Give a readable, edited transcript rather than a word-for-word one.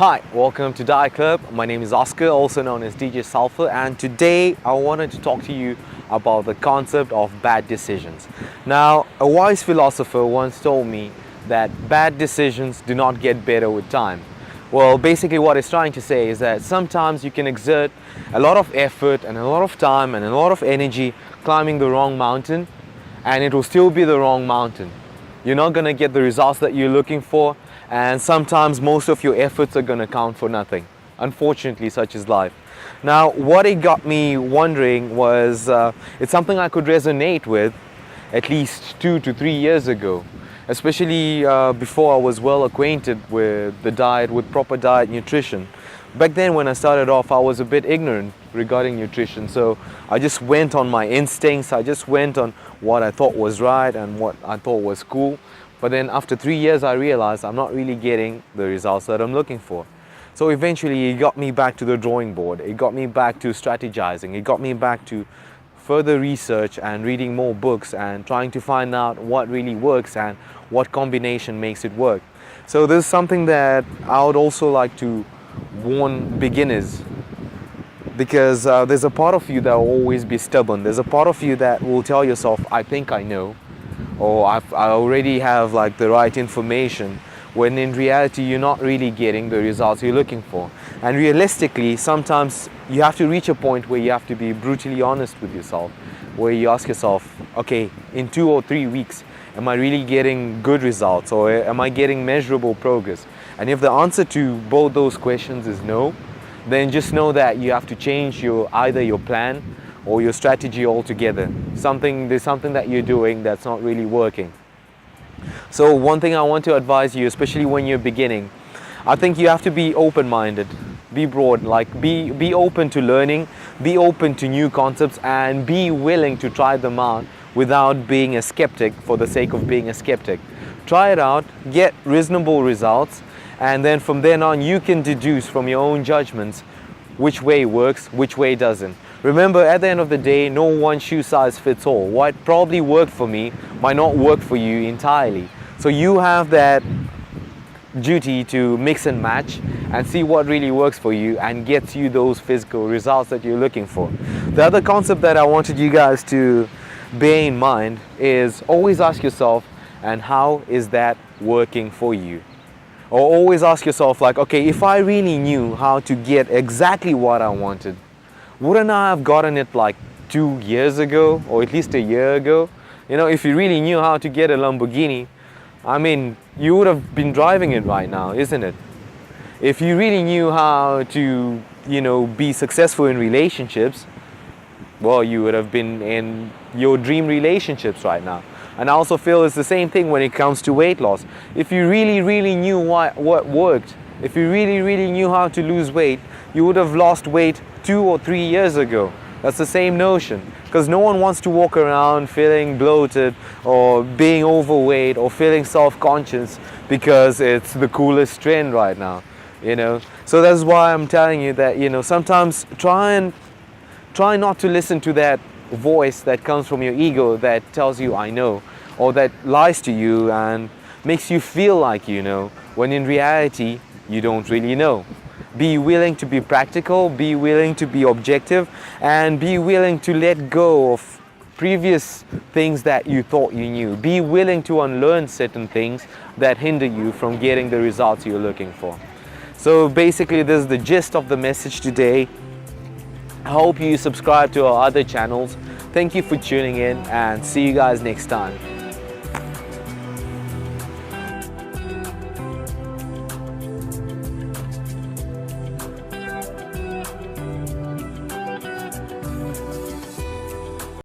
Hi, welcome to Diet Club. My name is Oscar, also known as DJ Sulphur, and today I wanted to talk to you about the concept of bad decisions. Now, a wise philosopher once told me that bad decisions do not get better with time. Well, basically what he's trying to say is that sometimes you can exert a lot of effort and a lot of time and a lot of energy climbing the wrong mountain, and it will still be the wrong mountain. You're not going to get the results that you're looking for, and sometimes most of your efforts are going to count for nothing. Unfortunately, such is life. Now, what it got me wondering was, it's something I could resonate with at least 2 to 3 years ago, especially before I was well acquainted with the diet, with proper diet nutrition. Back then when I started off, I was a bit ignorant regarding nutrition, so I just went on my instincts, I just went on what I thought was right and what I thought was cool. But then after 3 years, I realized I'm not really getting the results that I'm looking for. So eventually it got me back to the drawing board, it got me back to strategizing, it got me back to further research and reading more books and trying to find out what really works and what combination makes it work. So this is something that I would also like to warn beginners, because there's a part of you that will always be stubborn. There's a part of you that will tell yourself, I think I know, or I already have like the right information, when in reality you're not really getting the results you're looking for. And realistically, sometimes you have to reach a point where you have to be brutally honest with yourself, where you ask yourself, okay, in 2 or 3 weeks, am I really getting good results, or am I getting measurable progress? And if the answer to both those questions is no, then just know that you have to change either your plan or your strategy altogether. There's something that you're doing that's not really working. So one thing I want to advise you, especially when you're beginning, I think you have to be open-minded, be broad, like be open to learning, be open to new concepts, and be willing to try them out without being a skeptic for the sake of being a skeptic. Try it out, get reasonable results, and then from then on you can deduce from your own judgments which way works, which way doesn't. Remember, at the end of the day, no one shoe size fits all. What probably worked for me might not work for you entirely. So you have that duty to mix and match and see what really works for you and gets you those physical results that you're looking for. The other concept that I wanted you guys to bear in mind is always ask yourself, and how is that working for you? Or always ask yourself, like, okay, if I really knew how to get exactly what I wanted, wouldn't I have gotten it like 2 years ago, or at least a year ago? You know, if you really knew how to get a Lamborghini, I mean, you would have been driving it right now, isn't it? If you really knew how to, be successful in relationships, well, you would have been in your dream relationships right now. And I also feel it's the same thing when it comes to weight loss. If you really, really knew what worked, if you really, really knew how to lose weight, you would have lost weight 2 or 3 years ago. That's the same notion. Because no one wants to walk around feeling bloated or being overweight or feeling self-conscious because it's the coolest trend right now, So that's why I'm telling you that, sometimes try not to listen to that voice that comes from your ego that tells you I know, or that lies to you and makes you feel like you know, when in reality you don't really know. Be willing to be practical, be willing to be objective, and be willing to let go of previous things that you thought you knew. Be willing to unlearn certain things that hinder you from getting the results you're looking for. So basically, this is the gist of the message today. I hope you subscribe to our other channels. Thank you for tuning in, and see you guys next time.